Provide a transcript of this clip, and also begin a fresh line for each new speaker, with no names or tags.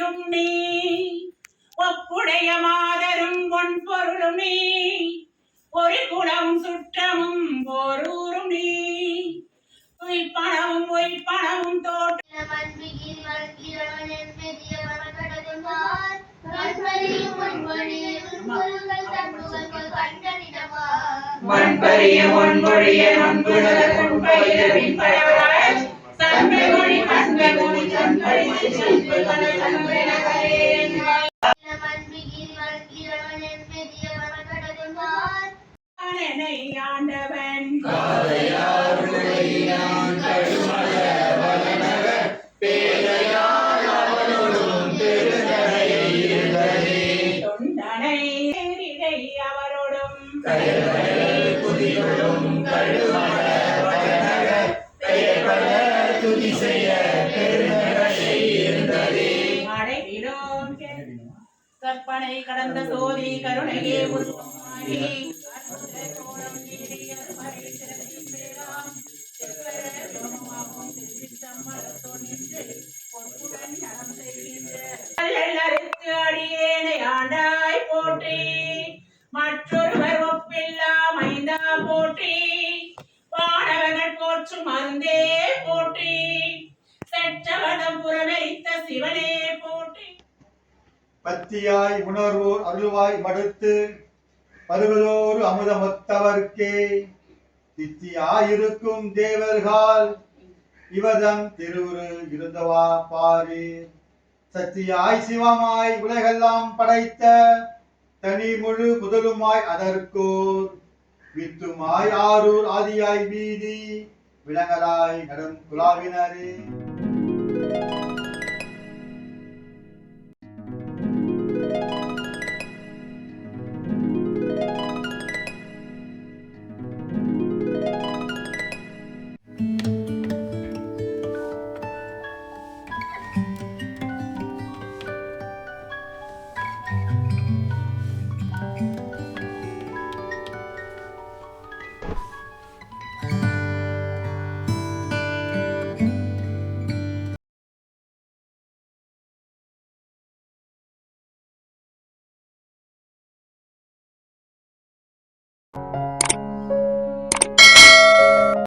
உயிரும் நீ ஒப்புடைய மாதரும் பொன்பொருளும் நீ ஒரு குலம் சுற்றமும் ஓரூரும் நீ உயிர்ப்பணமும் பொய்ப்பணமும் தோற்ற மண்பரிய ஒன்பொழிய நம்புணர கொண்பயிர பின்பயவராய் சண்பை மொழி கண்பை மொழி சண்பை சண்பை கல சண்பை நகரேன் ஆண்டவன் தொண்டனை அவரோடும் கற்பனை கடந்த சோதி கருணையே உருவாகி அடியேனை ஆண்டாய் போற்றி மற்றொருவர் ஒப்பில்லா மைந்தா போற்றி வானவர்கள் போற்றும் மருந்தே போற்றி செற்றவனம் புறமெரித்த சிவனே போற்றி
பத்தியாய் உணர்வோர் அருள்வாய் மடுத்து பருவதோறு அமுதமொத்தவர்க்கே தித்தியாயிருக்கும் தேவர்கள் இவதம் திருவுரு இருந்தவா பாரு சத்தியாய் சிவமாய் உலகெல்லாம் படைத்த தனி முழு முதலுமாய் அதற்கோர் வித்துமாய் ஆரூர் ஆதியாய் வீதி விலங்கலாய் நடும் குலாவினரே